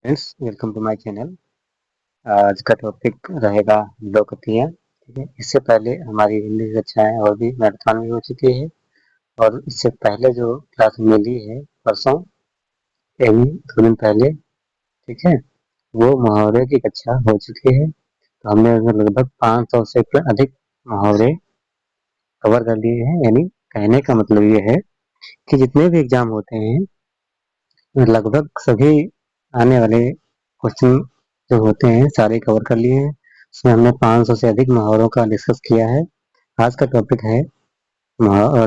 Friends, welcome to my channel. आज का topic रहेगा लोकप्रिय। ठीक है, इससे पहले हमारी हिंदी की कक्षाएं और भी मैराथन में हो चुकी है। और इससे पहले जो क्लास मिली है परसों, यानी 2 दिन पहले, ठीक है, वो मुहावरे की कक्षा हो चुकी है। तो हमने उसमें लगभग 500 से अधिक मुहावरे कवर कर लिए हैं। यानी कहने का मतलब ये है कि जितने भी एग्जाम होते हैं, लगभग सभी आने वाले क्वेश्चन जो होते हैं सारे कवर कर लिए हैं। उसमें हमने 500 से अधिक मुहावरों का डिस्कस किया है। आज का टॉपिक है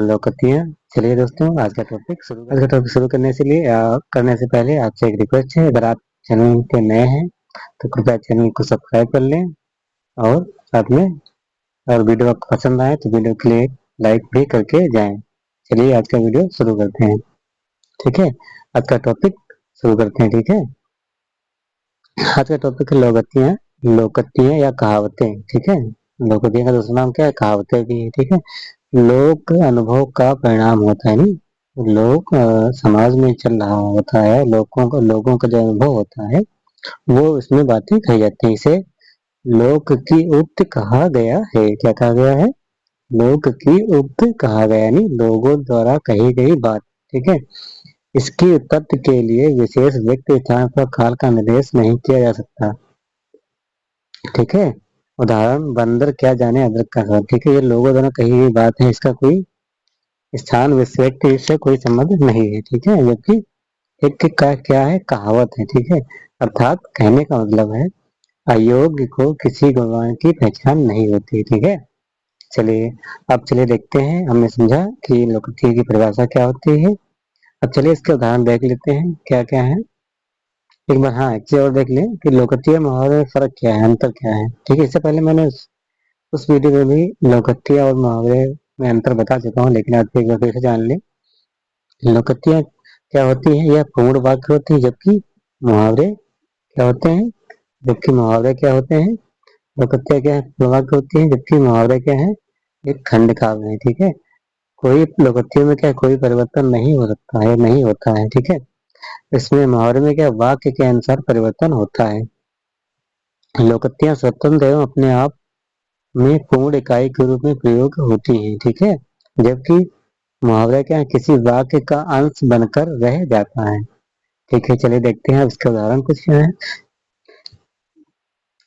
लोकप्रिय। चलिए दोस्तों, आज का टॉपिक शुरू करने से पहले आपसे एक रिक्वेस्ट है। अगर आप चैनल के नए हैं तो कृपया चैनल को सब्सक्राइब कर लें, और साथ में अगर वीडियो आपको पसंद आए तो वीडियो के लिए लाइक भी करके जाएं। चलिए आज का वीडियो शुरू करते हैं। ठीक है, आज का टॉपिक शुरू करते हैं। ठीक है, आज का टॉपिक है लोकतियाँ। लोकतियाँ या कहावतें। ठीक है, लोकतियाँ का दूसरा नाम क्या है? कहावतें भी है। ठीक है, लोक अनुभव का परिणाम होता है। नहीं, लोग समाज में चल रहा होता है, लोगों का जो अनुभव होता है वो इसमें बातें कही जाती है। इसे लोक की उक्त कहा गया है। क्या कहा गया है? लोक की उक्त कहा गया, यानी लोगों द्वारा कही गई बात। ठीक है, इसकी उत्पत्ति के लिए विशेष व्यक्ति, स्थान पर काल का निर्देश नहीं किया जा सकता। ठीक है, उदाहरण बंदर क्या जाने अदरक का स्वाद। ठीक है, ये लोगों द्वारा कही गई बात है, इसका कोई स्थान व्यक्ति से कोई संबंध नहीं है। ठीक है, जबकि एक का क्या है? कहावत है। ठीक है, अर्थात कहने का मतलब है अयोग्य को किसी गुणवान की पहचान नहीं होती। ठीक है, चलिए अब चलिए देखते हैं। हमने समझा कि लोकप्रिय की परिभाषा क्या होती है। अब चलिए इसके उदाहरण देख लेते हैं क्या क्या है। एक बार हाँ, एक चीज और देख लें कि लोकप्रिय मुहावरे में फर्क क्या है, अंतर क्या है। ठीक है, इससे पहले मैंने उस वीडियो में भी लोकप्रिय और मुहावरे में अंतर बता चुका हूँ, लेकिन आज एक बार फिर से जान लें। लोकप्रिय क्या होती है? यह पूर्ण वाक्य होती है, जबकि मुहावरे क्या होते हैं? जबकि मुहावरे क्या होते हैं? लोकप्रिय क्या है? पूर्ण वाक्य होती है, जबकि मुहावरे क्या है? एक खंड काव्य है। ठीक है, कोई लोकप्रिय में क्या कोई परिवर्तन नहीं हो सकता है, नहीं होता है। ठीक है, इसमें मुहावरे में क्या वाक्य के अनुसार परिवर्तन होता है। लोकतियाँ स्वतंत्र एवं अपने आप में पूर्ण इकाई के रूप में प्रयोग होती हैं। ठीक है, जबकि मुहावरा क्या है? किसी वाक्य का अंश बनकर रह जाता है। ठीक है, चलिए देखते हैं अब इसके उदाहरण कुछ हैं।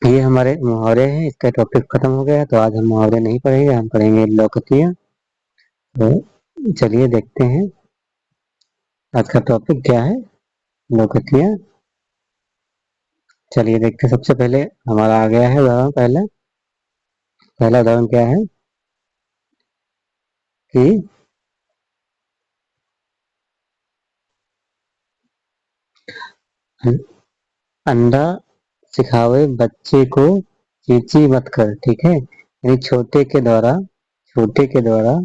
ये हमारे मुहावरे हैं, इसका टॉपिक खत्म हो गया। तो आज हम मुहावरे नहीं पढ़ेंगे, हम पढ़ेंगे लोकतियाँ। तो चलिए देखते हैं आज का टॉपिक क्या है, लोकतियाँ। चलिए देखते हैं। सबसे पहले हमारा आ गया है उदाहरण। पहला उदाहरण क्या है कि अंडा सिखावे बच्चे को चींची मत कर। ठीक है, यानी छोटे के द्वारा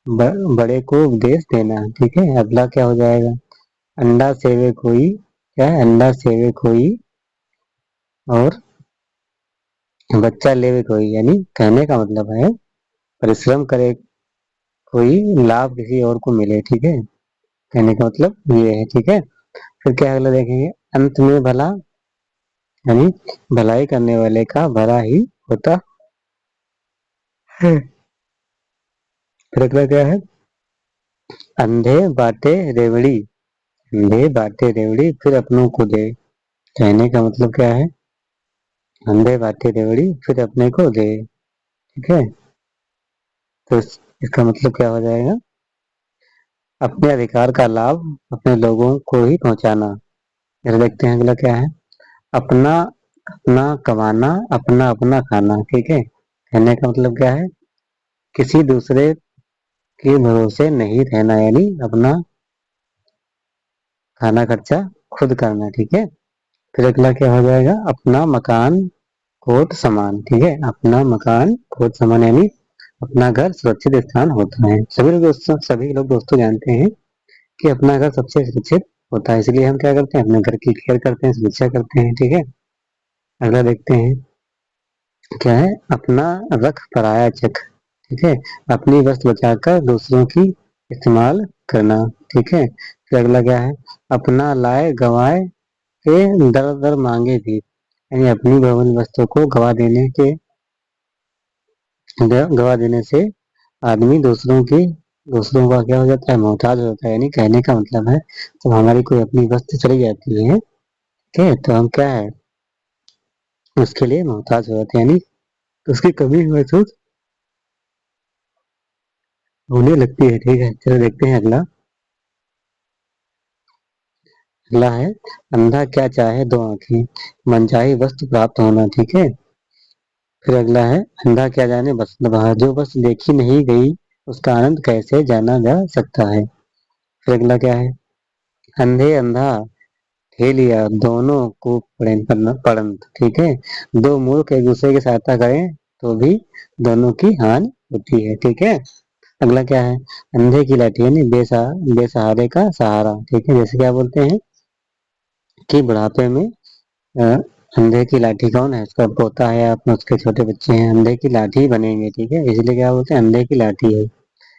बड़े को उपदेश देना। ठीक है, अगला क्या हो जाएगा? अंडा सेवे कोई, क्या है? अंडा सेवे कोई और बच्चा लेवे कोई, यानी कहने का मतलब है परिश्रम करे कोई, लाभ किसी और को मिले। ठीक है, कहने का मतलब ये है। ठीक है, फिर क्या अगला देखेंगे? अंत में भला, यानी भलाई करने वाले का भला ही होता है। फिर अगला क्या है? अंधे बाटे रेवड़ी, अंधे बाटे रेवड़ी फिर अपनों को दे। कहने का मतलब क्या है? अंधे बाटे रेवड़ी फिर अपने को दे। ठीक है, तो इसका मतलब क्या हो जाएगा? अपने अधिकार का लाभ अपने लोगों को ही पहुंचाना। फिर देखते हैं अगला क्या है? अपना अपना कमाना, अपना अपना खाना। ठीक है, कहने का मतलब क्या है? किसी दूसरे के भरोसे नहीं रहना, यानी अपना खाना खर्चा खुद करना। ठीक है, फिर अगला क्या हो जाएगा? अपना मकान कोट समान। ठीक है, अपना मकान कोट समान, यानी अपना घर सुरक्षित स्थान होता है। सभी लोग दोस्तों जानते हैं कि अपना घर सबसे सुरक्षित होता है, इसलिए हम क्या करते हैं? अपने घर की केयर करते हैं, सुरक्षा करते हैं। ठीक है, अगला देखते हैं क्या है? अपना रख पराया चख। ठीक है, अपनी वस्तु बचाकर दूसरों की इस्तेमाल करना। ठीक है, फिर अगला क्या है? अपना लाए गवाए के दर दर मांगे भी, यानी अपनी बहुमूल्य वस्तु को गवा देने से आदमी दूसरों का क्या हो जाता है, मोहताज हो जाता है। यानी कहने का मतलब है, तो हमारी कोई अपनी वस्तु चली जाती है, ठीक है, तो हम क्या है, उसके लिए मोहताज हो जाते हैं, यानी उसकी कमी महसूस होने लगती है। ठीक है, चलो देखते हैं अगला। अगला है, अंधा क्या चाहे दो आंखें, मनचाही वस्तु प्राप्त होना। ठीक है, फिर अगला है, अंधा क्या जाने बस वह, जो बस देखी नहीं गई उसका आनंद कैसे जाना जा सकता है। फिर अगला क्या है, अंधे अंधा हेलिया दोनों को पड़ंत। ठीक है, दो मूर्ख एक दूसरे की सहायता करें तो भी दोनों की हानि होती है। ठीक है, अगला क्या है, अंधे की लाठी यानी बेसहारे का सहारा। ठीक है, जैसे क्या बोलते हैं कि बुढ़ापे में अ, अंधे की लाठी कौन है, उसका पोता है या अपने उसके छोटे बच्चे हैं, अंधे की लाठी बनेंगे। ठीक है, इसलिए क्या बोलते हैं, अंधे की लाठी है।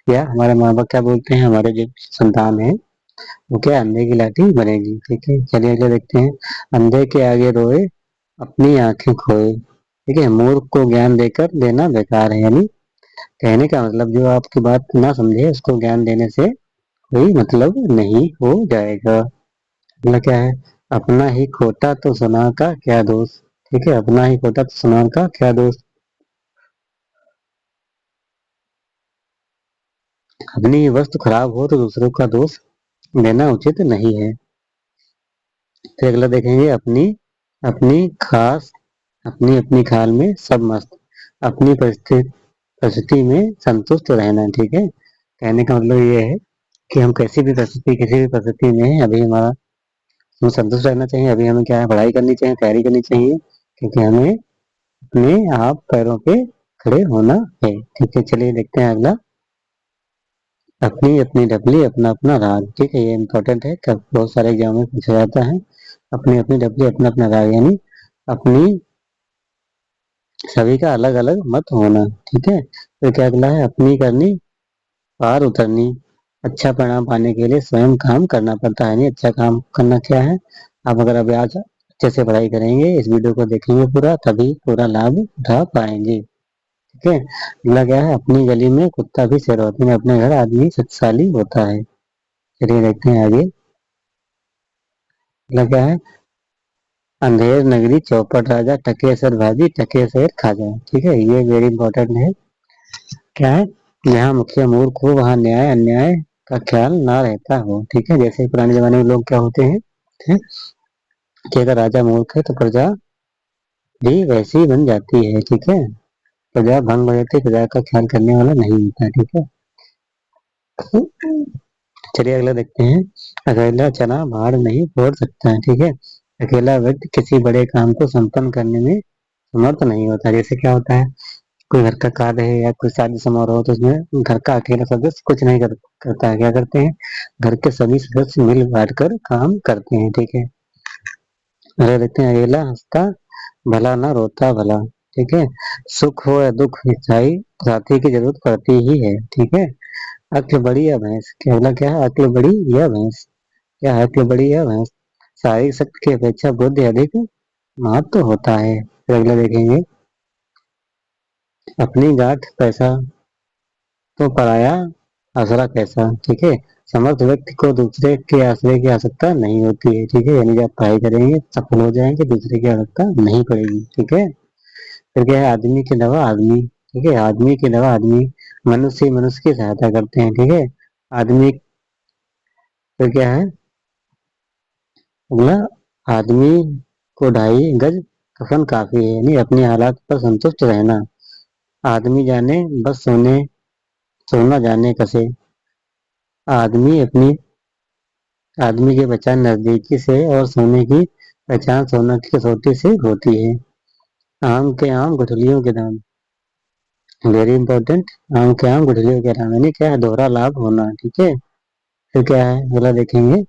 या हमारे माँ बाप क्या बोलते हैं, हमारे जो संतान है वो क्या, अंधे की लाठी बनेगी। ठीक है, चलिए अगले देखते हैं, अंधे के आगे रोए अपनी आंखें खोए। ठीक है, मूर्ख को ज्ञान देकर देना बेकार है, यानी कहने का मतलब जो आपकी बात ना समझे उसको ज्ञान देने से कोई मतलब नहीं हो जाएगा। अगला क्या है, अपना ही खोटा तो सुनार का क्या दोष। ठीक है, अपना ही खोटा तो सुनार का क्या दोष, अपनी ही वस्तु खराब हो तो दूसरों का दोष देना उचित नहीं है। फिर अगला देखेंगे, अपनी अपनी खास अपनी अपनी खाल में सब मस्त, अपनी परिस्थिति में संतुष्ट रहना। ठीक है, कहने का मतलब ये है कि हम किसी भी परिस्थिति में हैं, अभी हमें संतुष्ट रहना चाहिए। अभी हमें क्या है, पढ़ाई करनी चाहिए, तैयारी करनी चाहिए, क्योंकि हमें अपने आप पैरों पे खड़े होना है। ठीक है, चलिए देखते हैं अगला, अपनी अपनी डबली अपना अपना राग। ठीक है, ये इंपॉर्टेंट है, कब बहुत सारे एग्जाम में पूछा जाता है। अपनी अपनी डबली अपना अपना राग, यानी अपनी सभी का अलग अलग मत होना। ठीक है, फिर क्या अगला है, अपनी करनी पार उतरनी, अच्छा परिणाम पाने के लिए स्वयं काम करना पड़ता है। नहीं, अच्छा काम करना क्या है, आप अगर अभी आज अच्छे से पढ़ाई करेंगे, इस वीडियो को देखेंगे पूरा, तभी पूरा लाभ उठा पाएंगे। ठीक है, अगला क्या है, अपनी गली में कुत्ता भी शेर होता है, अपने घर आदमी शक्तिशाली होता है। चलिए देखते हैं आगे। अगला क्या है, अंधेर नगरी चौपट राजा, टके सर भाजी टके सर खाजा। ठीक है, ये वेरी इंपॉर्टेंट है। क्या है, यहाँ मुखिया मूर्ख हो वहाँ न्याय अन्याय का ख्याल ना रहता हो। ठीक है, जैसे पुराने जमाने में लोग क्या होते हैं, ठीक है, कि अगर राजा मूर्ख है तो प्रजा भी वैसी ही बन जाती है। ठीक है, प्रजा भंग हो जाती है, प्रजा का ख्याल करने वाला नहीं होता। ठीक है, चलिए अगला देखते हैं, अकेला चना भाड़ नहीं फोड़ सकता है। ठीक है, अकेला व्यक्ति किसी बड़े काम को संपन्न करने में समर्थ नहीं होता। जैसे क्या होता है, कोई घर का कार्य है या कोई शादी समारोह हो, तो उसमें घर का अकेला सदस्य कुछ नहीं करता है, क्या करते हैं, घर के सभी सदस्य मिल बांट कर काम करते हैं। ठीक है, अगला देखते हैं, अकेला हंसता भला ना रोता भला। ठीक है, सुख हो या दुख साई साथी की जरूरत पड़ती ही है। ठीक है, अक्ल बड़ी या भैंस, अगला क्या है, अक्ल बड़ी या भैंस, क्या है, अक्ल बड़ी या भैंस, शारीरिक शक्ति की अपेक्षा बुद्धि अधिक महत्व होता है। फिर अगला देखेंगे, अपनी गांठ पैसा तो पराया आसरा कैसा। ठीक है, समर्थ व्यक्ति को दूसरे के आश्रय की आवश्यकता नहीं होती है। ठीक है, यानी जब पढ़ाई करेंगे सफल हो जाएंगे, दूसरे की आवश्यकता नहीं पड़ेगी। ठीक है, फिर क्या है, आदमी के दवा आदमी। ठीक है, आदमी की दवा आदमी, मनुष्य मनुष्य की सहायता करते हैं। ठीक है, आदमी, फिर क्या है अगला, आदमी को 2.5 गज कफन काफी है, यानी अपनी हालात पर संतुष्ट रहना। आदमी जाने बस सोना जाने कसे, आदमी अपनी आदमी की पहचान नजदीकी से और सोने की पहचान सोना की कसौटी से होती है। आम के आम गुठलियों के दाम, वेरी इंपॉर्टेंट, आम के आम गुठलियों के दाम, यानी क्या है, दोहरा लाभ होना। ठीक है, फिर क्या है अगला देखेंगे,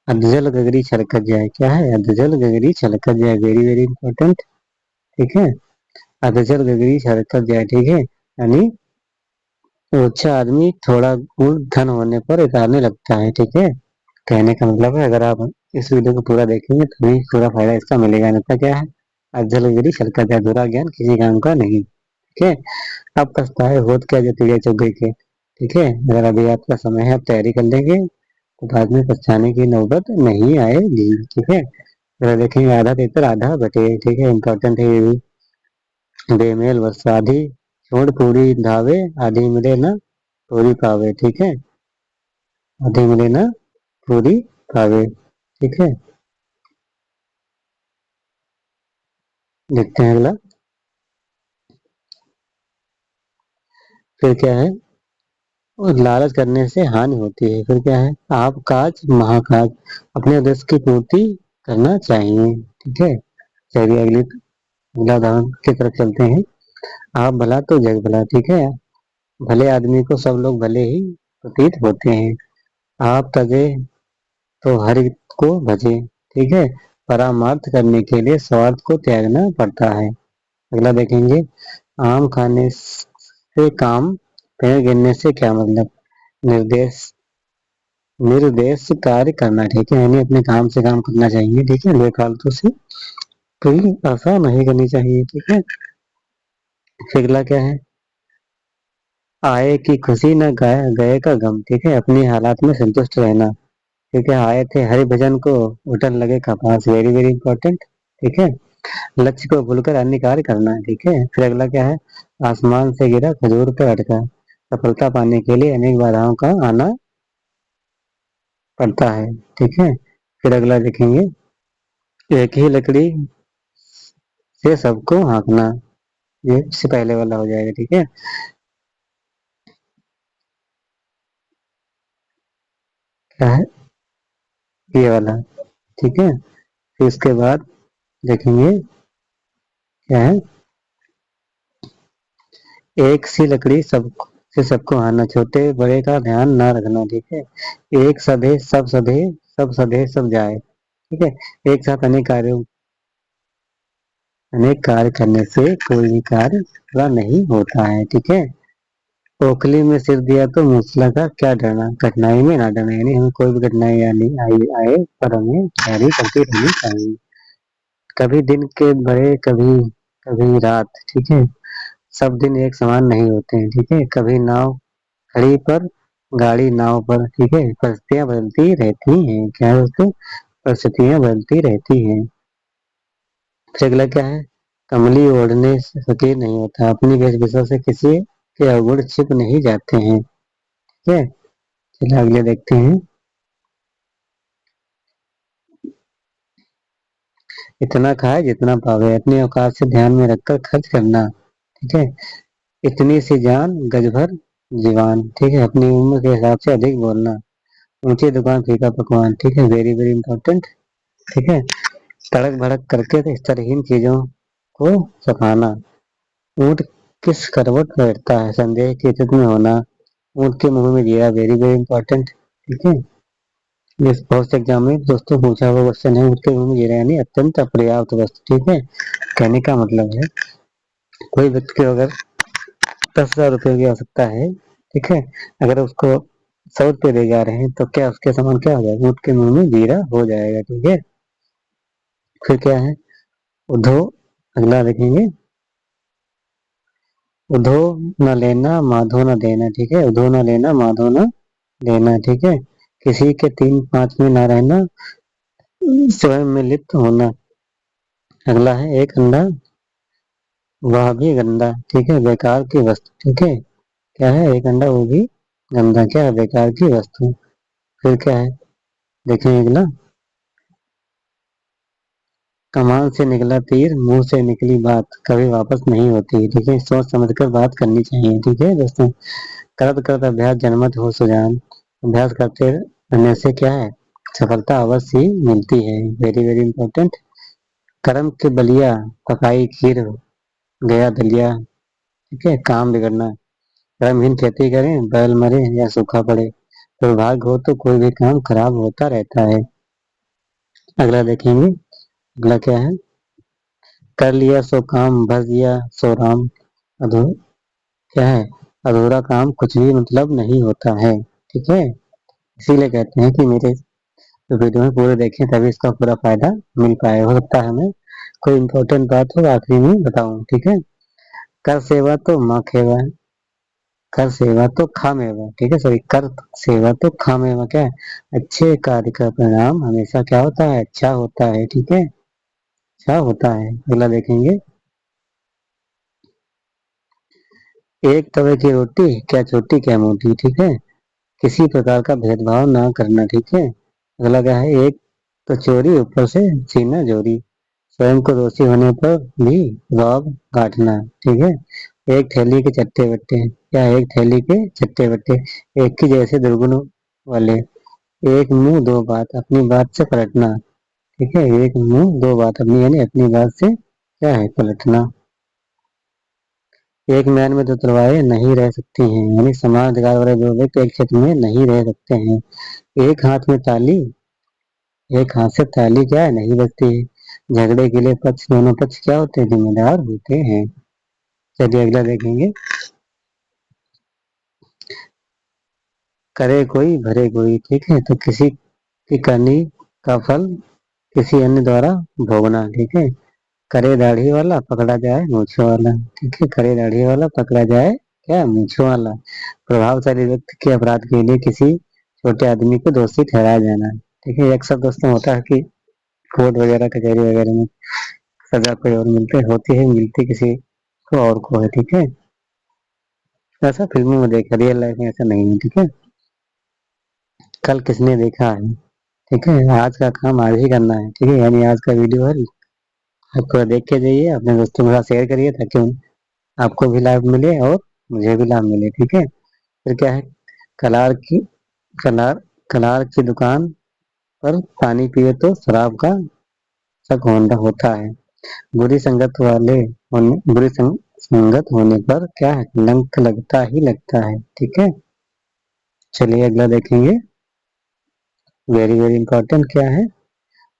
अधजल गगरी छलकत जाए। क्या है, अधजल गगरी छलकत जाए, वेरी वेरी इंपॉर्टेंट। ठीक है, अधजल गगरी छलकत जाए। ठीक है, यानी ओछा आदमी थोड़ा गुण धन होने पर इतारने लगता है। ठीक है, कहने का मतलब है अगर आप इस वीडियो को पूरा देखेंगे तभी पूरा फायदा इसका मिलेगा, नहीं तो क्या है, अज्जल गिरी छलका क्या, अधूरा ज्ञान किसी काम का नहीं। ठीक है, अब पछताए होत क्या जो चिड़िया चुग गई के। ठीक है, अगर अभी आपका समय है आप तैयारी कर लेंगे तो बाद में पछताने की नौबत नहीं आएगी। ठीक है, अगर देखेंगे आधा तेतर आधा बटे। ठीक है, इंपॉर्टेंट है ये भी। बेमेल वर्षाधी छोड़ पूरी धावे, आधी मिले ना पूरी पावे। ठीक है, आधी मिले ना पूरी पावे। ठीक है, देखते हैं अगला। फिर क्या है, और लालच करने से हानि होती है। फिर क्या है, आप काज महाकाज, अपने उद्देश्य की पूर्ति करना चाहिए। ठीक है, चलिए अगला उदाहरण की तरफ चलते हैं। आप भला तो जग भला। ठीक है, भले आदमी को सब लोग भले ही प्रतीत होते हैं। आप तजे तो हर हित को भजे। ठीक है, परामार्थ करने के लिए स्वार्थ को त्यागना पड़ता है। अगला देखेंगे, आम खाने से काम, पेड़ गिरने से क्या मतलब। निर्देश निर्देश कार्य करना। ठीक है, यानी अपने काम से काम करना चाहिए। ठीक है, बेफालतू से कोई आशा नहीं करनी चाहिए। ठीक है, फिर अगला क्या है, आए की खुशी न गए गए का गम। ठीक है, अपनी हालात में संतुष्ट रहना। ठीक है, आए थे हरि भजन को, उठन लगे कपास। Very very important. ठीक है, लक्ष्य को भूलकर अन्य कार्य करना। ठीक है, फिर अगला क्या है, आसमान से गिरा खजूर पर अटका। सफलता पाने के लिए अनेक बाधाओं का आना पड़ता है। ठीक है, फिर अगला देखेंगे, एक ही लकड़ी से सबको हाँकना। ये इससे पहले वाला हो जाएगा। ठीक है, क्या है, ये वाला। ठीक है, फिर इसके बाद देखेंगे क्या है, एक सी लकड़ी सब से सबको आना, छोटे बड़े का ध्यान ना रखना। ठीक है, एक सधे सब सधे, सब सधे सब जाए। ठीक है, एक साथ अनेक कार्य करने से कोई भी कार्य पूरा नहीं होता है। ठीक है, ओखली में सिर दिया तो मूसला का क्या डरना, कठिनाई में ना डरना, यानी हमें कोई भी कठिनाई आने आई आए पर हमें तैयारी करती रहनी चाहिए। कभी दिन के बड़े, कभी कभी रात। ठीक है, सब दिन एक समान नहीं होते हैं। ठीक है, कभी नाव खड़ी पर, गाड़ी नाव पर। ठीक है, परिस्थितियां बदलती रहती हैं। क्या है दोस्तों, परिस्थितियां बदलती रहती हैं। फिर अगला क्या है, कमली ओढ़ने से फकीर नहीं होता, अपनी वेशभूषा से किसी के अवगुण छिप नहीं जाते हैं। ठीक है, चलिए अगले देखते हैं। इतना खाए जितना पावे, अपने औकात से ध्यान में रखकर खर्च करना। ठीक है, इतनी सी जान गज भर जीवान। ठीक है, अपनी उम्र के हिसाब से अधिक बोलना। ऊंची दुकान फीका पकवान। ठीक है, वेरी वेरी इंपॉर्टेंट। ठीक है, तड़क भड़क करके स्तरहीन चीजों को सखाना। ऊंट किस करवट बैठता है, संदेह की स्थिति में होना। ऊंट के मुंह में जीरा। Very very important. ठीक है, ये बहुत से एग्जाम में दोस्तों पूछा हुआ क्वेश्चन है, ऊंट के मुंह में जीरा यानी अत्यंत अपर्याप्त वस्तु। ठीक है, कहने का मतलब है कोई व्यक्ति को अगर 10,000 रुपये की आवश्यकता है। ठीक है, अगर उसको 100 रुपये दे जा रहे हैं तो क्या उसके समान क्या हो जाएगा, ऊंट के मुंह में जीरा हो जाएगा। ठीक है, फिर क्या है, उधो, अगला देखेंगे, उधो न लेना माधो न देना। ठीक है, उधो न लेना माधो न देना। ठीक है, किसी के 3-5 में ना रहना, स्वयं में लिप्त होना। अगला है, एक अंडा वह भी गंदा। ठीक है, बेकार की वस्तु। ठीक है, क्या है, एक अंडा वो भी गंदा, क्या है, बेकार की वस्तु। फिर क्या है, देखें अगला, कमान से निकला तीर, मुंह से निकली बात कभी वापस नहीं होती। ठीक है, सोच समझकर बात करनी चाहिए। ठीक है दोस्तों, करत करत अभ्यास जनमत हो सुजान। अभ्यास करते रहने से क्या है, सफलता अवश्य ही मिलती है। Very very important. कर्म के बलिया पकाई खीर, गया दलिया। ठीक है, काम बिगड़ना। कर्महीन खेती करें, बैल मरे या सूखा पड़े। दुर्भाग्य हो तो कोई भी काम खराब होता रहता है। अगला देखेंगे, अगला क्या है, कर लिया सो काम भर दिया सो राम। अधो क्या है, अधूरा काम कुछ भी मतलब नहीं होता है, ठीक है। इसीलिए कहते हैं कि मेरे वीडियो में पूरे देखें तभी इसका पूरा फायदा मिल पाए। हो सकता है हमें कोई इम्पोर्टेंट बात हो आखिरी में बताऊं, ठीक है। कर सेवा तो माँ खेवा, कर सेवा तो खामेवा, ठीक है। सॉरी, कर सेवा तो खामेवा क्या है, अच्छे कार्य का परिणाम हमेशा क्या होता है, अच्छा होता है, ठीक है, अच्छा होता है। अगला देखेंगे, एक तवे की रोटी क्या छोटी क्या मोटी, ठीक है। किसी प्रकार का भेदभाव ना करना, ठीक है। अगला क्या है, एक तो चोरी ऊपर से सीना जोरी, स्वयं को दोषी होने पर भी रौब काटना, ठीक है। एक थैली के चट्टे बट्टे, क्या एक थैली के चट्टे बट्टे, एक ही जैसे दुर्गुण वाले, एक मुंह दो बात, अपनी बात से पलटना, ठीक है। एक मुंह दो बात, अपनी यानी अपनी बात से क्या है, पलटना। एक म्यान में दो तलवारें नहीं रह सकती हैं, यानी समान अधिकार वाले दो व्यक्ति एक क्षेत्र में नहीं रह सकते हैं। एक हाथ में ताली, एक हाथ से ताली क्या है, नहीं बजती है। झगड़े के लिए पक्ष, दोनों पक्ष क्या होते हैं, जिम्मेदार होते हैं। चलिए अगला देखेंगे, करे कोई भरे कोई, ठीक है। तो किसी की करनी का फल किसी अन्य द्वारा भोगना, ठीक है। करे दाढ़ी वाला पकड़ा जाए मूछों वाला, ठीक है। करे दाढ़ी वाला पकड़ा जाए क्या, मूछों वाला। प्रभावशाली व्यक्ति के अपराध के लिए किसी छोटे आदमी को दोषी ठहराया जाना, ठीक है। अक्सर दोस्तों होता है कि कोर्ट वगैरह कचहरी वगैरह में सजा कोई और मिलते होती है, मिलती किसी को और को है, ठीक है। ऐसा फिल्मों में देखा, रियल लाइफ में ऐसा नहीं है, ठीक है। कल किसने देखा है, ठीक है। आज का काम आज ही करना है, ठीक है। यानी आज का वीडियो है, आपको देख के जाइए, अपने दोस्तों के साथ शेयर करिए ताकि आपको भी लाभ मिले और मुझे भी लाभ मिले, ठीक है। फिर क्या है, कलार की कलार कलार की दुकान पर पानी पिए तो शराब का शक होता है। बुरी संगत वाले होने बुरी संगत होने पर क्या है, कलंक लगता ही लगता है, ठीक है। चलिए अगला देखेंगे, वेरी वेरी इंपॉर्टेंट क्या है,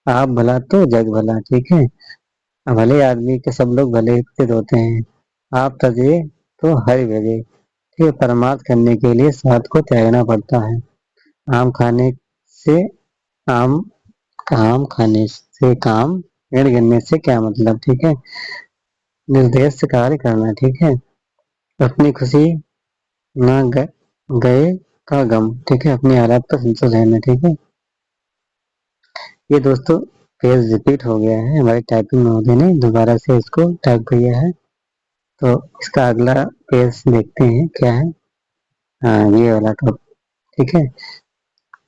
आप भला तो जग भला, ठीक है। भले आदमी के सब लोग भले प्रतीत होते हैं। आप तजे तो हरि भजे, ठीक है। परमार्थ करने के लिए स्वार्थ को त्यागना पड़ता है। आम खाने से आम आम खाने से काम, पेड़ गिरने से क्या मतलब, ठीक है। निर्देश से कार्य करना, ठीक है। अपनी खुशी ना गए का गम, ठीक है। अपनी हालात पर संतुष्ट रहना, ठीक है। ये दोस्तों पेज रिपीट हो गया है, हमारे टाइपिंग महोदय ने दोबारा से इसको टाइप किया है। तो इसका अगला पेज देखते हैं क्या है। हाँ, ये वाला टॉप, ठीक है।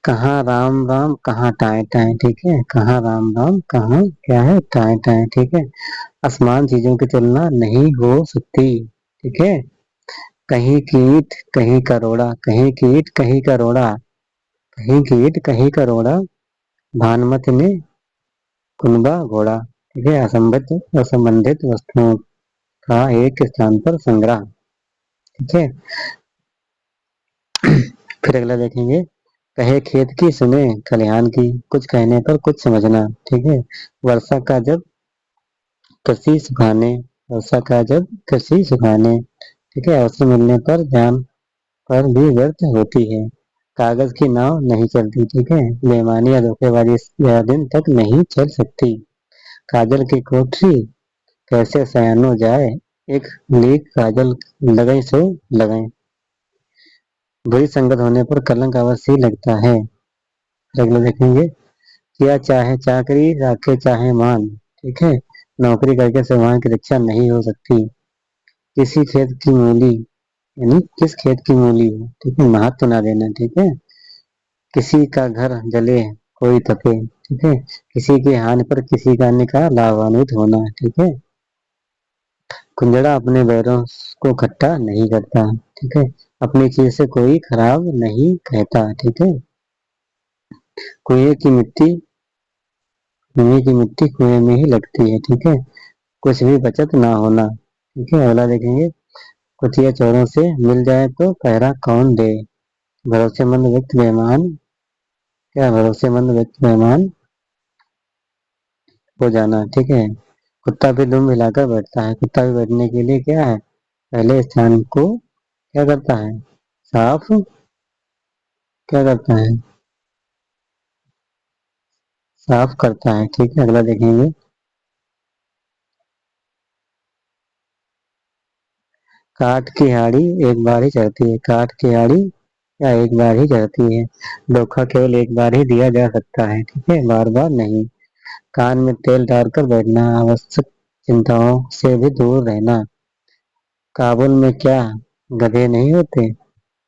कहाँ राम राम कहाँ टाए टाए, ठीक है। कहाँ राम राम कहाँ क्या है, टाए टाए, ठीक है। असमान चीजों की तुलना नहीं हो सकती, ठीक है। कहीं की ईंट कहीं का रोड़ा, कहीं की ईंट कहीं का रोड़ा, कहीं की ईंट कहीं का रोड़ा, भानुमति ने कुनबा घोड़ा, ठीक है। असंबद्ध असंबंधित वस्तुओं का एक स्थान पर संग्रह, ठीक है। फिर अगला देखेंगे, कहे खेत की सुने खलिहान की, कुछ कहने पर कुछ समझना, ठीक है। वर्षा का जब कृषि सुखाने, वर्षा का जब कृषि सुखाने, ठीक है। अवसर मिलने पर ध्यान पर भी व्यर्थ होती है। कागज की नाव नहीं चलती, ठीक है। बेईमानी या धोखेबाजी ज्यादा दिन तक नहीं चल सकती। काजल की कोठरी कैसे सयानो जाए, एक लीक काजल लगई सो लगई। बुरी संगत होने पर कलंक अवश्य ही लगता है। अगला देखेंगे, किया चाहे चाकरी राखे चाहे मान, ठीक है। नौकरी करके सम्मान की रक्षा नहीं हो सकती। किसी खेत की मूली, यानी किस खेत की मूली हो, ठीक है, महत्व ना देना, ठीक है। किसी का घर जले कोई तपे, ठीक है। किसी की हानि पर किसी का अन्य का लाभान्वित होना, ठीक है। कुंजड़ा अपने बैरों को इकट्ठा नहीं करता, ठीक है। अपनी चीज से कोई खराब नहीं कहता, ठीक है। कुएं की मिट्टी कुएं की मिट्टी कुएं में ही लगती है, ठीक है। कुछ भी बचत ना होना, ठीक है। अगला देखेंगे, कुतिया चोरों से मिल जाए तो पहरा कौन दे, भरोसेमंद व्यक्ति बेईमान, क्या भरोसेमंद व्यक्ति बेईमान हो जाना, ठीक है। कुत्ता भी दुम हिलाकर बैठता है, कुत्ता भी बैठने के लिए क्या है, पहले स्थान को क्या करता है? साफ क्या करता है? साफ करता है। ठीक है, अगला देखेंगे। काठ की हाड़ी एक बार ही चढ़ती है। काठ की हाड़ी या एक बार ही चढ़ती है। धोखा केवल एक बार ही दिया जा सकता है, ठीक है, बार बार नहीं। कान में तेल डालकर बैठना, आवश्यक चिंताओं से भी दूर रहना। काबुल में क्या गधे नहीं होते?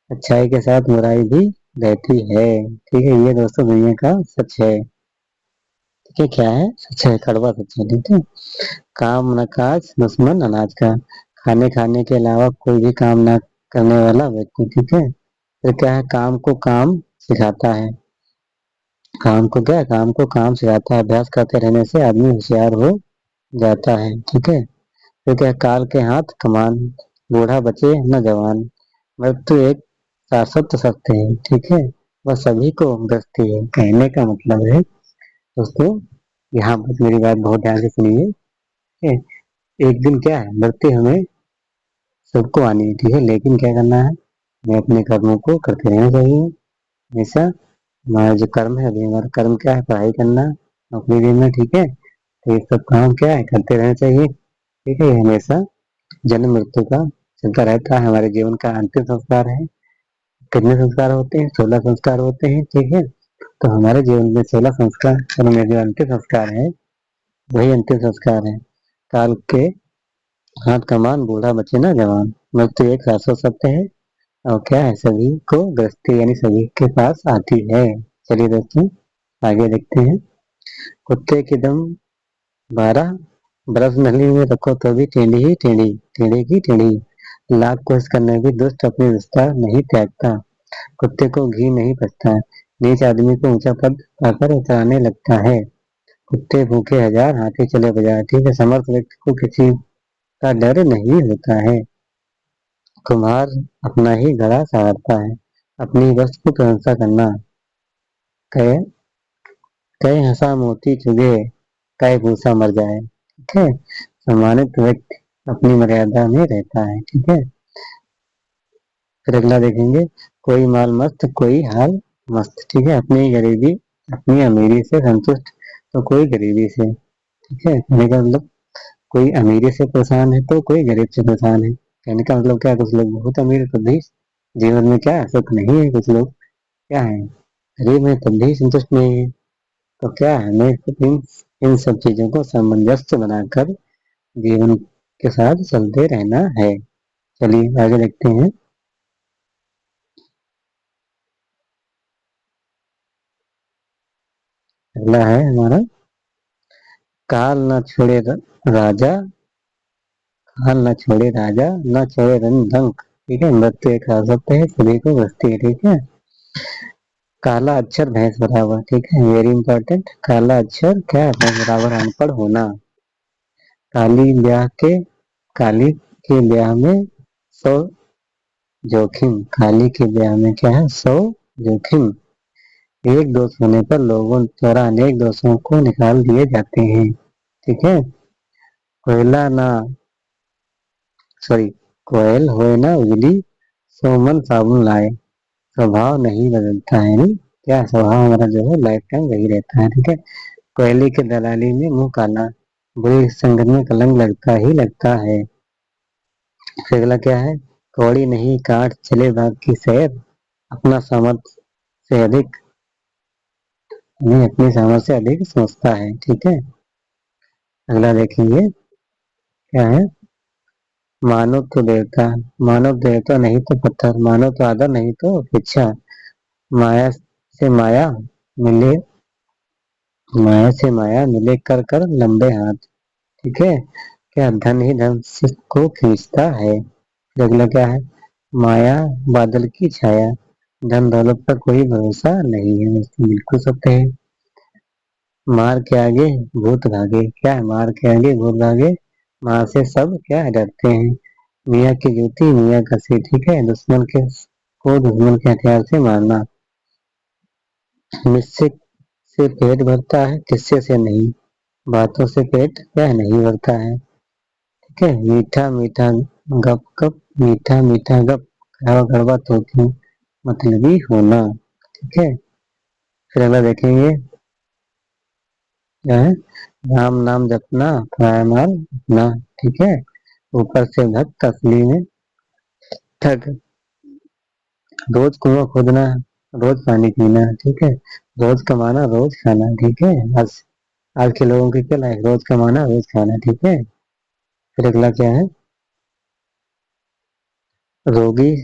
अच्छाई के साथ बुराई भी रहती है। ठीक है, ये दोस्तों दुनिया का सच है। ठीक है, क्या है? सच है, कड़वा सच है। ठीक है। काम न काज दुश्मन अनाज का। खाने खाने के अलावा कोई भी काम ना करने वाला व्यक्ति। ठीक है। फिर क्या है? काम को काम सिखाता है। काम को क्या? काम को काम सिखाता है। अभ्यास करते रहने से आदमी होशियार हो जाता है। ठीक है। फिर क्या है? काल के हाथ कमान, बूढ़ा बचे न जवान। मृत्यु एक शाश्वत सत्य है। ठीक है। वह सभी को ग्रसती है। कहने का मतलब है दोस्तों, यहाँ पर मेरी बात बहुत ध्यान से सुनिए। ठीक है? एक दिन क्या है? मृत्यु हमें सबको आनी है। ठीक है, लेकिन क्या करना है? हमें अपने कर्मों को करते रहना चाहिए हमेशा। हमारा जो कर्म है, अभी हमारा कर्म क्या है? पढ़ाई करना, नौकरी देना। ठीक है, तो ये सब काम क्या है? करते रहना चाहिए। ठीक है, ये हमेशा जन्म मृत्यु का चलता रहता है। हमारे जीवन का अंतिम संस्कार है। कितने संस्कार होते हैं? 16 संस्कार होते हैं। ठीक है, तो हमारे जीवन में 16 संस्कार, और में जो अंतिम संस्कार है वही अंतिम संस्कार है। काल के हाथ कमान, बूढ़ा बचे ना जवान। मृत्यु एक शाश्वत सत्य है, और क्या है? सभी को ग्रस्ती यानी सभी के पास आती है। चलिए दोस्तों, आगे देखते हैं। कुत्ते की दम 12, बर्फ नली में रखो तो भी टेढ़ी ही टेढ़ी, टेढ़ी की टेढ़ी। लाख कोशिश करने भी दुष्ट अपनी विस्तार नहीं त्यागता। कुत्ते को घी नहीं पचता, नीच आदमी को ऊंचा पद पाकर उतराने लगता है। कुत्ते भूखे हजार, हाथी चले बाजार। ठीक है, समर्थ व्यक्ति को किसी का डर नहीं होता है। कुम्हार अपना ही घड़ा संवारता है। अपनी वस्तु की प्रशंसा करना। कहे कहे हंसा मोती चुगे, कहे भूसा मर जाए। ठीक है, सम्मानित व्यक्ति अपनी मर्यादा में रहता है। ठीक है, फिर अगला देखेंगे। कोई माल मस्त, कोई हाल मस्त। ठीक है, अपनी गरीबी अपनी अमीरी से संतुष्ट, तो कोई गरीबी से। ठीक है, कहने का मतलब कोई अमीरी से परेशान है तो कोई गरीब से परेशान है। कहने का मतलब क्या है? कुछ लोग बहुत अमीर है तब भी जीवन में क्या है? सुख नहीं है। कुछ लोग क्या है? गरीब है तब भी संतुष्ट नहीं है। तो क्या है? हमें इन इन सब चीजों को सामंजस्य बनाकर जीवन के साथ चलते रहना है। चलिए आगे देखते हैं। अगला है हमारा, काल न छोड़े राजा, काल न छोड़े राजा, न छोड़े रन डंक। ठीक है, मृत्यु एक सकते है, सभी को बसती है। ठीक है, काला अक्षर भैंस बराबर। ठीक है, वेरी इंपॉर्टेंट। काला अक्षर क्या है? भैंस बराबर अनपढ़ होना। काली ब्याह के काली के ब्याह में सौ जोखिम। काली के ब्याह में क्या है? सौ जोखिम। एक दोष होने पर लोगों द्वारा अनेक दोषों को निकाल दिए जाते हैं। ठीक है, कोयला ना सॉरी कोयल होए ना उजली, सो मन साबुन लाए। स्वभाव नहीं बदलता है, नहीं क्या? स्वभाव हमारा जो है लाइफ टाइम वही रहता है। ठीक है, कोयले के दलाली में मुंह काला, बुरी संगत में कलंक लगता ही लगता है। फिर अगला क्या है? कौड़ी नहीं काट चले भाग की सैर, अपना सामर्थ्य से अधिक नहीं अपनी सामर्थ्य से अधिक सोचता है। ठीक है, अगला देखेंगे क्या है? मानो तो देवता, मानो देवता नहीं तो पत्थर, मानो तो आदर नहीं तो अपेक्षा। माया से माया मिले, माया से माया मिले कर कर लंबे हाथ। ठीक है, क्या धन ही धन से को खींचता है। अगला क्या है? माया बादल की छाया, धन दौलत पर कोई भरोसा नहीं है। बिल्कुल सत्य है। मार के आगे भूत भागे। क्या है? मार के आगे भूत भागे। मार से सब क्या है? डरते हैं। मियाँ की जूती मियाँ का सिर। ठीक है, दुश्मन के को दुश्मन के हथियार से मारना। मिस्से से पेट भरता है, किस्से से नहीं। बातों से पेट क्या है? नहीं भरता है। ठीक है, मीठा मीठा गप गप, मीठा मीठा गप गड़बा तो की मतलबी होना। ठीक है, फिर अगला देखेंगे क्या है, राम नाम जपना पराया माल अपना। ठीक है, ऊपर से भक्त असली में ठग। रोज कुआं खोदना, रोज पानी पीना। ठीक है, रोज कमाना रोज खाना। ठीक है, आज के लोगों की क्या लाइफ, रोज कमाना रोज खाना। ठीक है, फिर अगला क्या है, रोगी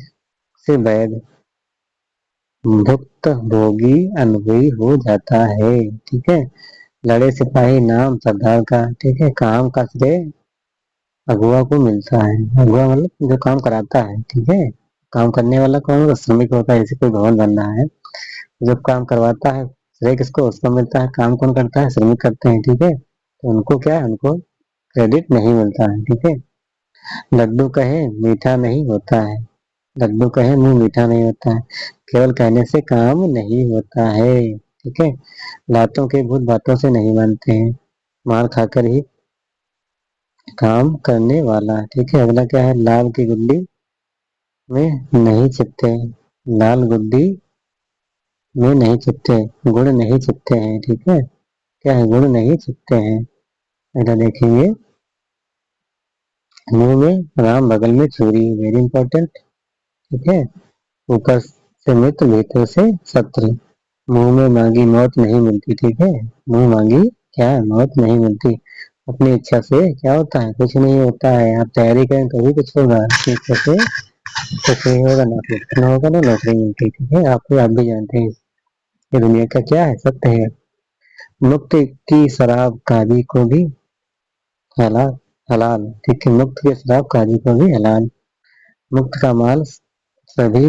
से वैद, भुक्त भोगी अनुभवी हो जाता है। ठीक है, लड़े सिपाही नाम सरदार का। ठीक है, काम का श्रेय अगुआ को मिलता है। अगुआ मतलब जो काम कराता है। ठीक है, काम करने वाला कौन होता है, श्रमिक होता है। जैसे कोई भवन बन रहा है, जब काम करवाता है श्रेय किसको, उसको मिलता है। काम कौन करता है, श्रमिक करते हैं। ठीक है, तो उनको क्या है, उनको क्रेडिट नहीं मिलता है। ठीक है, लड्डू कहे मीठा नहीं होता है, लड्डू कहे मुंह मीठा नहीं होता है, केवल कहने से काम नहीं होता है। ठीक है, लातों के भूत बातों से नहीं मानते हैं, मार खाकर ही काम करने वाला। ठीक है, अगला क्या है, लाल की गुड्डी में नहीं छिपते, लाल गुड्डी में नहीं छिपते, गुण नहीं छिपते हैं। ठीक है, क्या है, गुण नहीं छिपते हैं। अगला देखेंगे, मुंह में राम बगल में छुरी, वेरी इंपॉर्टेंट। ठीक है, ऊपर से मित्र भीतर से शत्रु, मुंह में मांगी मौत नहीं मिलती। ठीक है, मुंह मांगी क्या है, मौत नहीं मिलती। अपनी इच्छा से क्या होता है, कुछ नहीं होता है। आप तैयारी करें तो भी कुछ होगा, अपनी इच्छा से कुछ नहीं होगा, ना प्रमोशन होगा ना नौकरी मिलती। ठीक है, आप भी जानते हैं ये दुनिया का क्या है, सत्य है। मुक्त की शराब काजी को भी हलाल, हलाल। ठीक है, मुक्त की शराब काजी को भी हलाल, मुक्त का माल सभी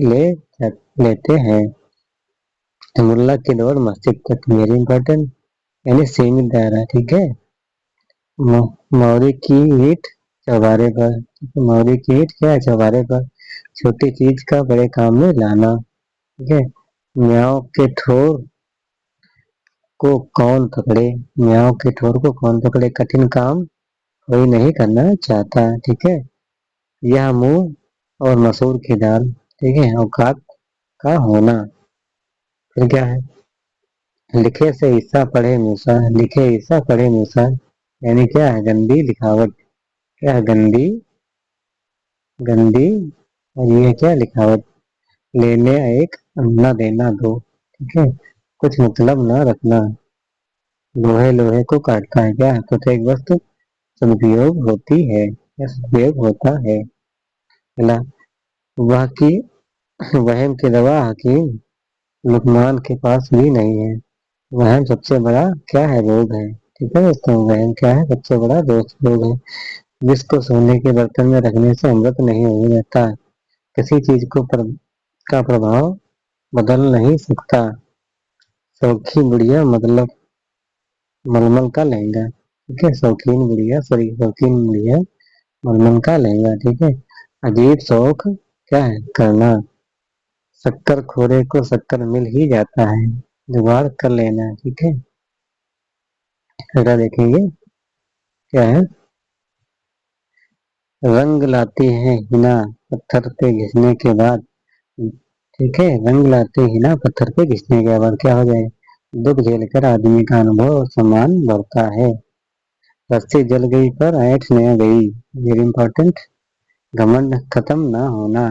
लेते हैं। मुल्ला की दौड़ मस्जिद तक, वेरी इंपॉर्टेंट, यानी सीमित दायरा। ठीक है, मौरी की ईंट चौबारे पर, मौरी की ईंट क्या है, चौबारे पर, छोटी चीज का बड़े काम में लाना। ठीक है, म्याऊं के ठोर को कौन पकड़े, म्याऊं के ठोर को कौन पकड़े, कठिन काम कोई नहीं करना चाहता। ठीक है, यह मुंह और मसूर की दाल। ठीक है, औकात का होना। फिर क्या है, लिखे से ईसा पढ़े मूसा, लिखे ईसा पढ़े मूसा, यानी क्या है, गंदी लिखावट। क्या है, गंदी, गंदी, और ये क्या लिखावट। लेने एक न देना दो। ठीक है, कुछ मतलब न रखना, लोहे लोहे को काटता है। क्या है, प्रत्येक वस्तु सदुपयोग होती है या सदुपयोग होता है। अगला, वह की वहम की दवा हकीम लुकमान के पास भी नहीं है। वहम सबसे बड़ा क्या है, रोग है। ठीक है दोस्तों, वहम क्या है, सबसे बड़ा दोस्त रोग है, जिसको सोने के बर्तन में रखने से अमृत नहीं हो जाता। किसी चीज का प्रभाव बदल नहीं सकता। सौखी बुढ़िया मतलब मलमल का लहंगा। ठीक है, शौकीन बुढ़िया, सॉरी शौकीन बुढ़िया मलमल का लहंगा। ठीक है, अजीब शौक क्या है, करना, शक्कर खोरे को शक्कर मिल ही जाता है, जुगाड़ कर लेना। ठीक है, अगला देखेंगे क्या है, रंग लाती है हिना पत्थर पे घिसने के बाद। ठीक है, रंग लाते हिना पत्थर पे घिसने के बाद क्या हो जाए, दुख झेलकर आदमी का अनुभव और सम्मान बढ़ता है। रस्सी जल गई पर ऐंठ न गई, वेरी इंपॉर्टेंट, घमंड खत्म ना होना,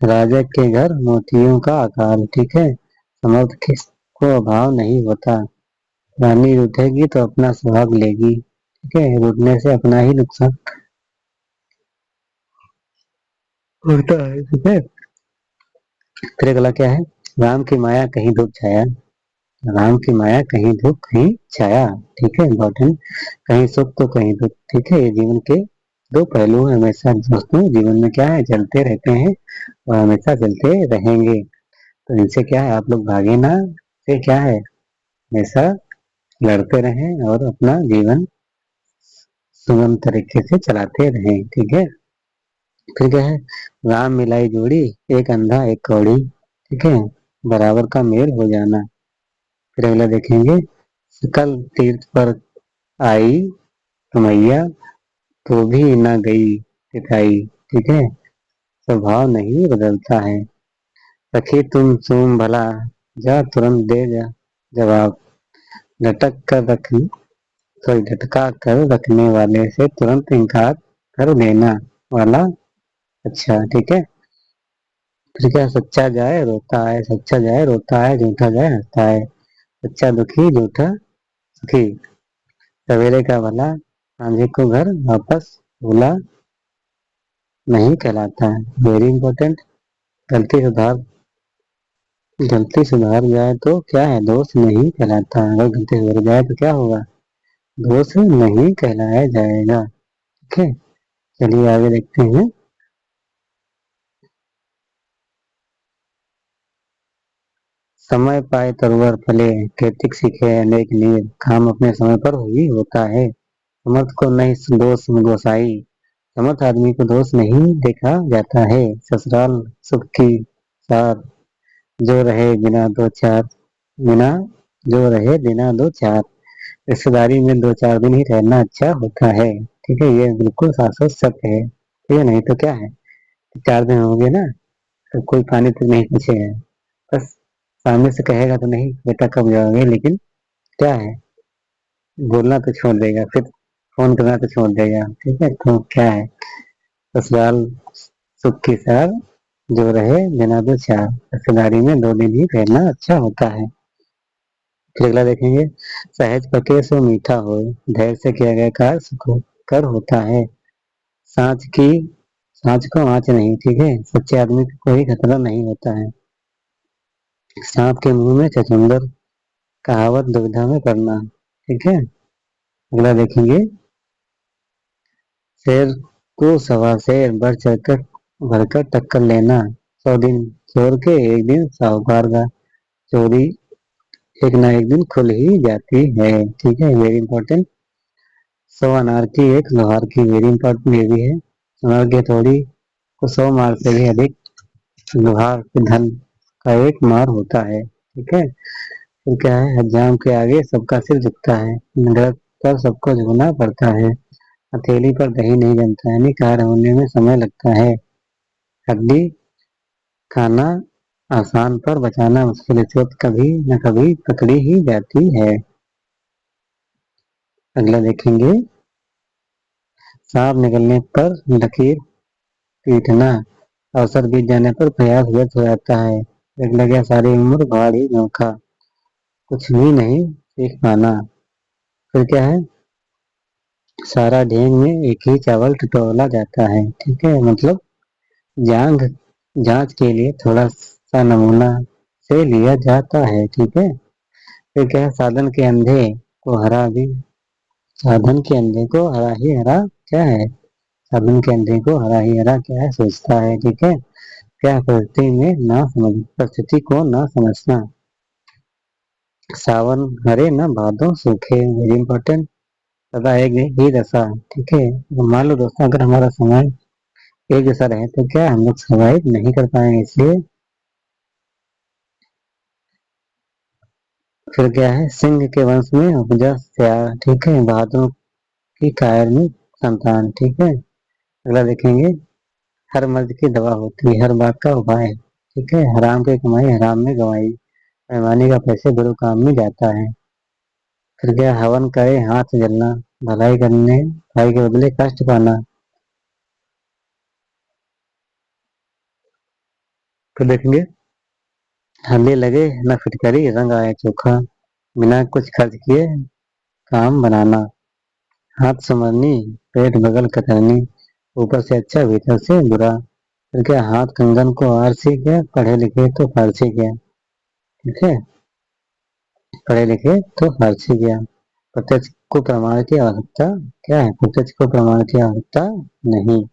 राजा के घर मोतियों का आकार। ठीक है, समर्थ को अभाव नहीं होता, रानी रूठेगी तो अपना सुहाग लेगी। ठीक है, रूठने से अपना ही नुकसान होता है। ठीक है, फिर अगला क्या है, राम की माया कहीं धूप छाया, राम की माया कहीं धूप कहीं छाया। ठीक है, इंपॉर्टेंट, कहीं सुख तो कहीं दुख। ठीक है, ये जीवन के दो पहलू हैं, हमेशा दोस्तों जीवन में क्या है, चलते रहते हैं और हमेशा चलते रहेंगे। तो इनसे क्या है, आप लोग भागे ना, से क्या है, हमेशा लड़ते रहें और अपना जीवन सुगम तरीके से चलाते रहें। ठीक है, फिर क्या है, राम मिलाई जोड़ी, एक अंधा एक कौड़ी। ठीक है, बराबर का मेल हो जाना। फिर अगला देखेंगे, सकल तीर्थ पर आई कमैया तो भी न गई तिथाई। ठीक है, स्वभाव नहीं बदलता है। सखी तुम सुम भला, जा तुरंत दे जा जवाब। लटक कर रख सॉरी लटका कर रखने वाले से तुरंत इनकार कर देना वाला अच्छा, ठीक है। फिर क्या, सच्चा जाए रोता है, सच्चा जाए रोता है, झूठा जाए हंसता है। सच्चा दुखी, झूठा सुखी। सवेरे का भला, सांझे को घर वापस भूला नहीं कहलाता है। Very important. गलती सुधार, गलती सुधार जाए तो क्या है, दोष नहीं कहलाता। अगर गलती सुधर जाए तो क्या होगा, दोष नहीं कहलाया जाएगा। ठीक है, चलिए आगे देखते हैं। समय पाए तरुवर फले, कृतिक सीखे अनेक नीर। काम अपने समय पर ही होता है, समर्थ को नहीं दोष गोसाई। समर्थ आदमी को दोष नहीं देखा जाता है। ससुराल सुख की सार, जो रहे बिना दो चार, बिना जो रहे बिना दो चार। रिश्तेदारी में दो चार दिन ही रहना अच्छा होता है। ठीक है, ये बिल्कुल शाश्वत सत्य है। ठीक है, नहीं तो क्या है, 4 दिन हो गए ना, तो कोई पानी तक नहीं पूछेगा। बस सामने से कहेगा तो नहीं बेटा कब जाओगे, लेकिन क्या है, बोलना तो छोड़ देगा, फिर फोन करना तो छोड़ देगा। ठीक है, तो क्या है, ससुराल सुख की सार, जो रहे बिना दो चार। रिश्तेदारी में 2 दिन ही रहना अच्छा होता है। फिर अगला देखेंगे। सहज पके सो मीठा हो, धैर्य से किया गया कार्य सुख कर होता है। सांच की, सांच को आँच नहीं, ठीक है। सच्चे आदमी को कोई खतरा नहीं होता है। सांप के मुंह में छछूंदर, कहावत दुविधा में पड़ना। ठीक है, अगला देखेंगे। शेर को सवा शेर बढ़ चढ़कर भरकर टक्कर लेना। 100 दिन चोर के, एक दिन साहूकार का। चोरी एक ना एक दिन खुल ही जाती है। ठीक है, वेरी इंपॉर्टेंट। 100 अनार की एक लोहार की, वेरी इंपॉर्टेंट ये भी है। सोनार की हथौड़ी को 100 मार से भी अधिक लोहार के धन का एक मार होता है। ठीक है, फिर क्या है, हजाम के आगे सबका सिर झुकता है। नजर पर सबको झुकना पड़ता है। हथेली पर दही नहीं जमता, यानी कार्य होने में समय लगता है। हड्डी खाना आसान पर बचाना मुश्किल, रिश्वत कभी न कभी पकड़ी ही जाती है। अगला देखेंगे। सांप निकलने पर लकीर पीटना, अवसर बीत जाने पर प्रयास व्यर्थ हो जाता है। एक लगे सारी उम्र भाड़ी नौका, कुछ भी नहीं सीख पाना। फिर क्या है, सारा ढेंग में एक ही चावल टटोला जाता है। ठीक है, मतलब जांग जांच के लिए थोड़ा सा नमूना से लिया जाता है। ठीक है, फिर क्या है, साधन के अंधे को हरा ही हरा क्या है, साधन के अंधे को हरा ही हरा क्या है सोचता है। ठीक है, क्या परिस्थिति को ना समझना। सावन हरे न भादो सूखे, वेरी इंपॉर्टेंट। सदा एक ही दशा। ठीक है, तो मान लो दोस्तों, अगर हमारा समय एक जैसा रहे तो क्या हम लोग सर्वाइव नहीं कर पाएंगे, इसलिए। फिर क्या है, सिंह के वंश में उपजा सियार। ठीक है, बहादुरों की कायर में संतान। ठीक है, अगला देखेंगे। हर मर्ज की दवा होती है, हर बात का उपाय। ठीक है, हराम की कमाई हराम में गवाई, बेईमानी का पैसे बुरे काम में जाता है। फिर क्या, हवन करे हाथ जलना, भलाई करने भाई के बदले कष्ट पाना। फिर देखेंगे। हल्दी लगे न फिटकरी, रंग आए चोखा, बिना कुछ खर्च किए काम बनाना। हाथ संवरनी, पेट बगल कतरनी, ऊपर से अच्छा भीतर से बुरा। फिर क्या, हाथ कंगन को आरसी क्या, पढ़े लिखे तो फारसी क्या। ठीक है, पढ़े लिखे तो फारसी क्या। प्रत्यक्ष को प्रमाण की आवश्यकता क्या है, प्रत्यक्ष को प्रमाण की आवश्यकता नहीं।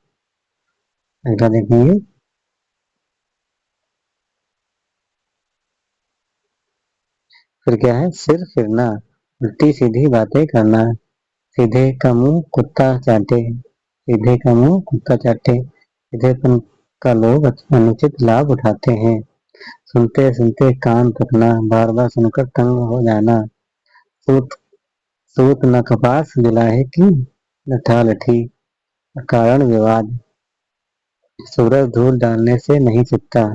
अगला देखेंगे। फिर क्या है, सिर फिरना, उल्टी सीधी बातें करना। सीधे का मुंह कुत्ता चाटे, सीधे का मुंह कुत्ता चाटे। सीधेपन का लोग अनुचित लाभ उठाते हैं। सुनते सुनते कान थकना, बार बार सुनकर तंग हो जाना। सूत सूत न कपास जुलाहे की, लठा लठी कारण विवाद। सूरज धूल डालने से नहीं छिपता।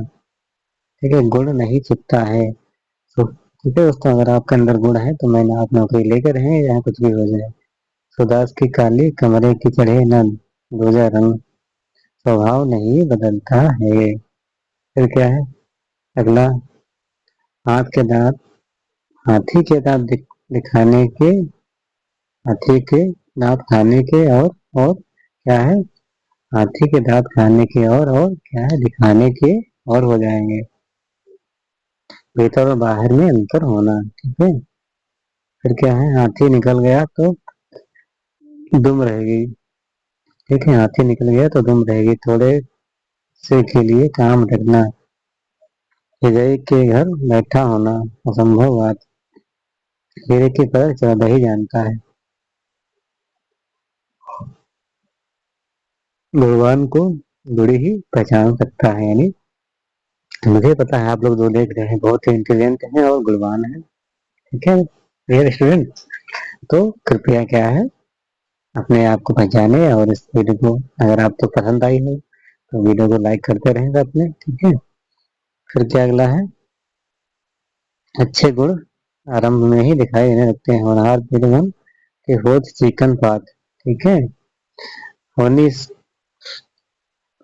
ठीक है, गुण नहीं छिपता है। तो ठीक है दोस्तों, अगर आपके अंदर गुण है तो मैंने आप नौकरी लेकर हैं या कुछ भी हो जाए। सुदास की काली कमरे की चढ़े न दूजा रंग, स्वभाव नहीं बदलता है। फिर क्या है अगला, हाथ के दांत, हाथी के दांत दिखाने के, हाथी के दांत खाने के और क्या है, हाथी के दांत खाने के और क्या है, दिखाने के और हो जाएंगे। भीतर और बाहर में अंतर होना। ठीक है, फिर क्या है, हाथी निकल गया तो दुम रहेगी। ठीक है, हाथी निकल गया तो दुम रहेगी। थोड़े से के लिए काम रखना, हिजई के घर बैठा होना असंभव बात, हीरे की कदर ज्यादा ही जानता है। भगवान को गुड़ी ही पहचान सकता है, यानी मुझे पता है आप लोग जो देख रहे हैं बहुत ही इंटेलिजेंट हैं और गुणवान हैं। ठीक है डियर स्टूडेंट, तो कृपया क्या है, अपने आप को पहचाने और इस वीडियो को अगर आपको पसंद आई हो तो वीडियो को लाइक करते रहेंगे अपने। ठीक है, फिर क्या अगला है, अच्छे गुण आरंभ में ही दिखाई देने लगते हैं, होनहार विद्वान के होठ चिकन पात। ठीक है, होनी,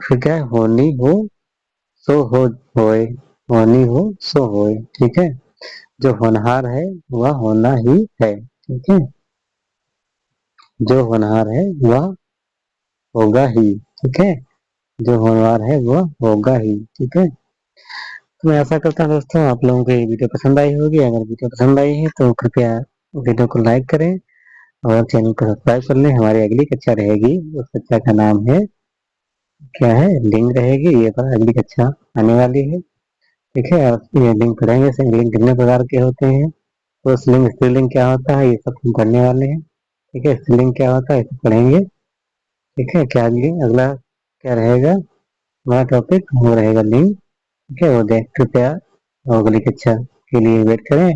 फिर क्या है, होनी हो सो हो होए, होनी हो सो होए। ठीक है, जो होनहार है वह होना ही है। ठीक है, जो होनहार है वह होगा ही। ठीक है, जो होनहार है वह होगा ही। ठीक है, तो मैं आशा करता हूँ दोस्तों आप लोगों को ये वीडियो पसंद आई होगी। अगर वीडियो पसंद आई है तो कृपया वीडियो को लाइक करें और चैनल को सब्सक्राइब कर लें। हमारी अगली कक्षा रहेगी, उस कक्षा का नाम है क्या है, लिंग रहेगी। ये पर अगली कक्षा आने वाली है। ठीक है, आप ये लिंग पढ़ेंगे, लिंग कितने प्रकार के होते हैं, तो लिंग स्त्रीलिंग क्या होता है, ये सब हम पढ़ने वाले हैं। ठीक है, स्त्रीलिंग क्या होता है, ये सब पढ़ेंगे। ठीक है, क्या लिंग अगला क्या रहेगा, हमारा टॉपिक वो रहेगा लिंग। ठीक है, वो देख कृपया अगली कक्षा के लिए वेट करें।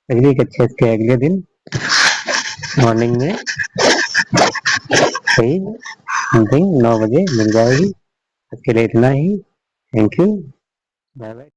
अगली कक्षा के अगले दिन मॉर्निंग में सही समथिंग 9 बजे मिल जाएगी। इसके लिए इतना ही। Thank you, bye bye.